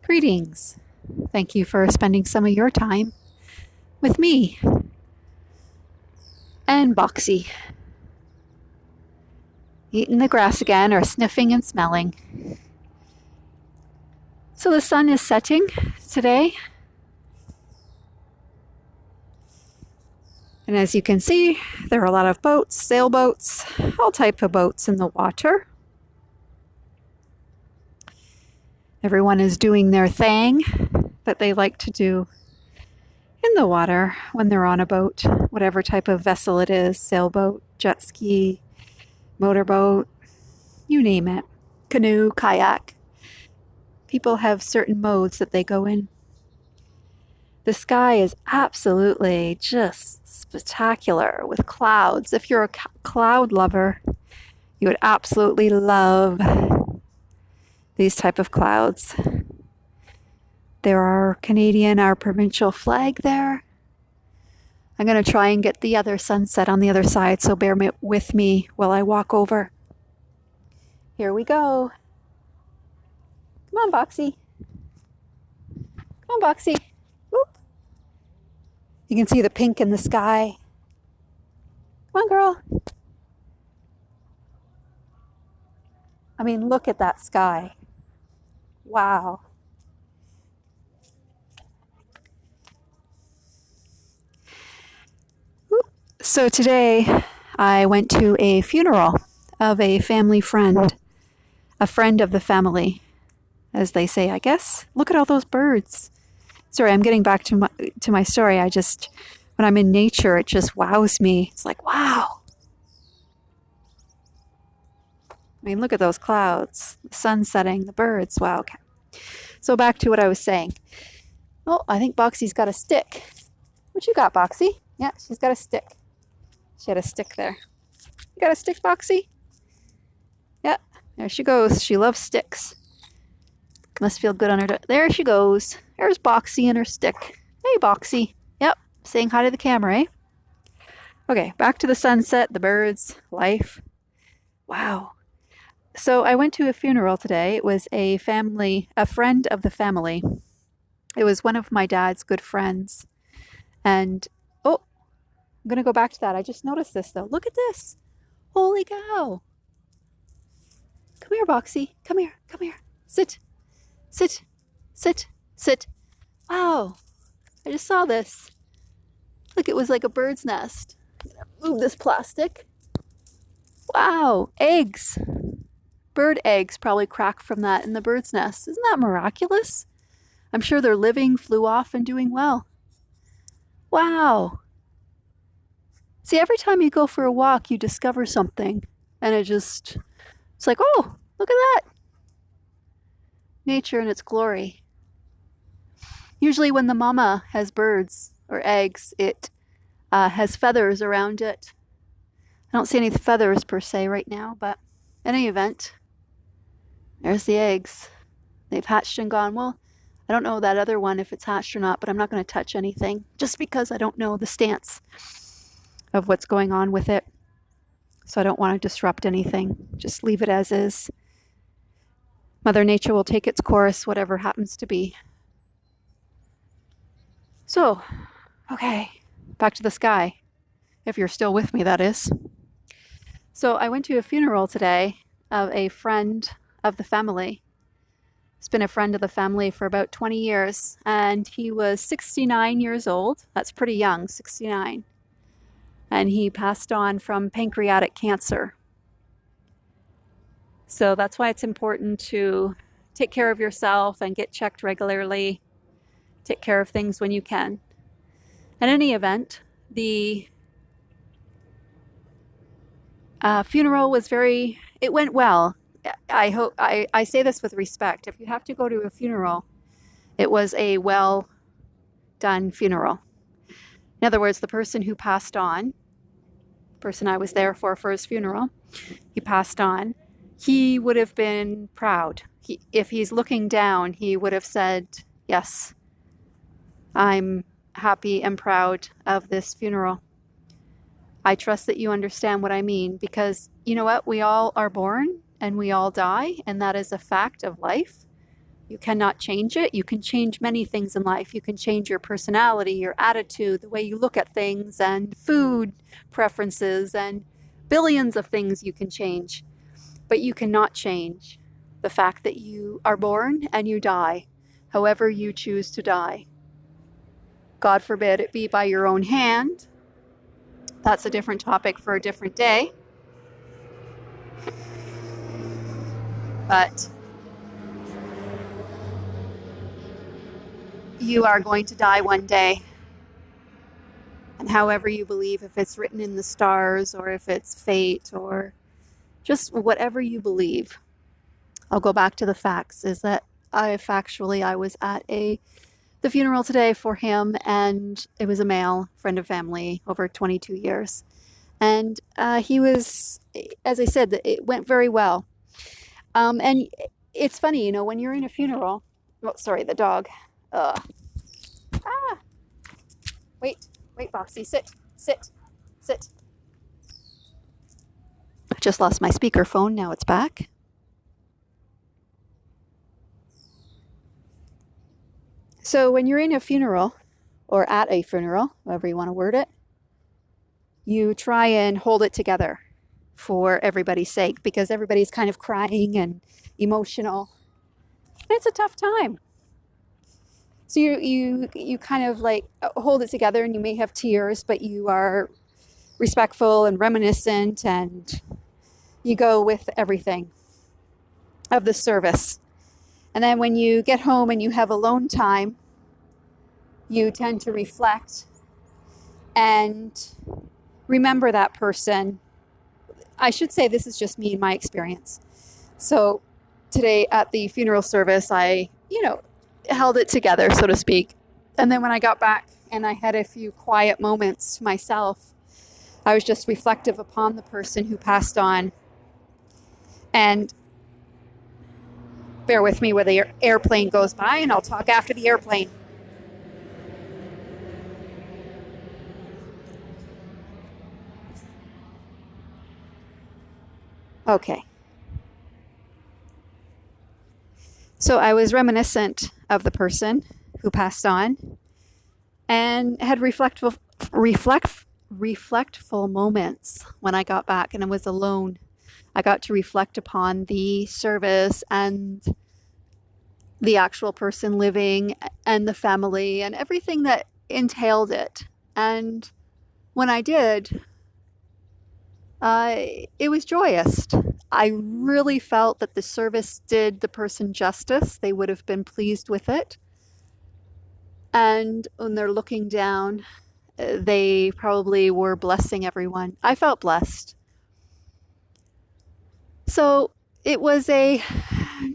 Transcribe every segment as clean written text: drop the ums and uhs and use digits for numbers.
Greetings. Thank you for spending some of your time with me and Boxy. Eating the grass again or sniffing and smelling. So the sun is setting today. And as you can see, there are a lot of boats, sailboats, all type of boats in the water. Everyone is doing their thing that they like to do in the water when they're on a boat, whatever type of vessel it is, sailboat, jet ski, motorboat, you name it, canoe, kayak. People have certain modes that they go in. The sky is absolutely just spectacular with clouds. If you're a cloud lover, you would absolutely love these type of clouds. There are our provincial flag there. I'm going to try and get the other sunset on the other side, so bear with me while I walk over. Here we go. Come on, Boxy. Come on, Boxy. Whoop. You can see the pink in the sky. Come on, girl. I mean, look at that sky. Wow. So today I went to a funeral of a family friend, a friend of the family, as they say, I guess. Look at all those birds. Sorry, I'm getting back to my story. When I'm in nature, it just wows me. It's like, wow. I mean, look at those clouds, the sun setting, the birds. Wow. Okay. So back to what I was saying. Oh, I think Boxy's got a stick. What you got, Boxy? Yeah, she's got a stick. She had a stick there. You got a stick, Boxy? Yeah, there she goes. She loves sticks. Must feel good on her. There she goes. There's Boxy and her stick. Hey, Boxy. Yep, saying hi to the camera, eh? Okay, back to the sunset, the birds, life. Wow. So I went to a funeral today. It was a friend of the family. It was one of my dad's good friends. And, oh, I'm going to go back to that. I just noticed this, though. Look at this. Holy cow. Come here, Boxy. Come here. Come here. Sit. Sit. Sit. Sit. Wow. I just saw this. Look, it was like a bird's nest. I'm going to move this plastic. Wow. Eggs. Bird eggs probably cracked from that in the bird's nest. Isn't that miraculous? I'm sure they're living, flew off, and doing well. Wow. See, every time you go for a walk, you discover something. And it's like, oh, look at that. Nature in its glory. Usually when the mama has birds or eggs, it has feathers around it. I don't see any feathers per se right now, but in any event, there's the eggs. They've hatched and gone. Well, I don't know that other one if it's hatched or not, but I'm not going to touch anything just because I don't know the stance of what's going on with it. So I don't want to disrupt anything. Just leave it as is. Mother Nature will take its course, whatever happens to be. So, okay, back to the sky. If you're still with me, that is. So I went to a funeral today of a friend of the family. He's been a friend of the family for about 20 years, and he was 69 years old. That's pretty young, 69. And he passed on from pancreatic cancer. So that's why it's important to take care of yourself and get checked regularly. Take care of things when you can. In any event, the funeral was it went well. I hope I say this with respect. If you have to go to a funeral, it was a well done funeral. In other words, the person who passed on, the person I was there for his funeral, he passed on, he would have been proud. If he's looking down, he would have said, yes, I'm happy and proud of this funeral. I trust that you understand what I mean, because you know what? We all are born and we all die, and that is a fact of life. You cannot change it. You can change many things in life. You can change your personality, your attitude, the way you look at things, and food preferences, and billions of things you can change. But you cannot change the fact that you are born and you die, however you choose to die. God forbid it be by your own hand. That's a different topic for a different day. But you are going to die one day. And however you believe, if it's written in the stars or if it's fate or just whatever you believe. I'll go back to the facts, is that I was at the funeral today for him, and it was a male friend of family over 22 years. And he was, as I said, it went very well. And it's funny, when you're in a funeral, oh, sorry, the dog. Wait, Boxy, sit. I just lost my speakerphone, now it's back. So when you're in a funeral, or at a funeral, however you want to word it, you try and hold it together for everybody's sake, because everybody's kind of crying and emotional. It's a tough time. So you kind of like hold it together, and you may have tears, but you are respectful and reminiscent, and you go with everything of the service. And then when you get home and you have alone time, you tend to reflect and remember that person. I should say this is just me and my experience. So today at the funeral service, I, held it together, so to speak. And then when I got back and I had a few quiet moments to myself, I was just reflective upon the person who passed on. And bear with me where the airplane goes by, and I'll talk after the airplane. Okay. So I was reminiscent of the person who passed on and had reflectful moments when I got back and I was alone. I got to reflect upon the service and the actual person living and the family and everything that entailed it. And when I did, it was joyous. I really felt that the service did the person justice. They would have been pleased with it. And when they're looking down, they probably were blessing everyone. I felt blessed. So it was a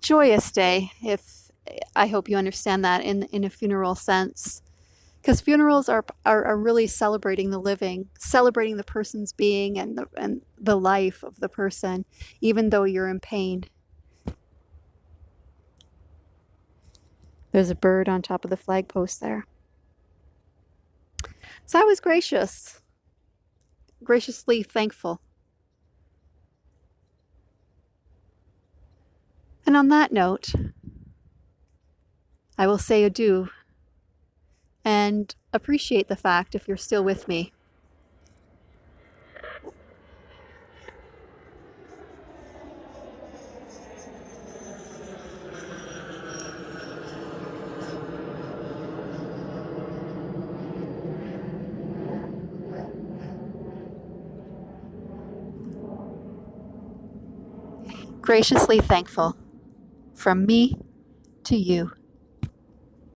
joyous day, if I hope you understand that in a funeral sense. Because funerals are really celebrating the living, celebrating the person's being and the life of the person, even though you're in pain. There's a bird on top of the flag post there. So I was graciously thankful. And on that note, I will say adieu and appreciate the fact if you're still with me. Graciously thankful from me to you.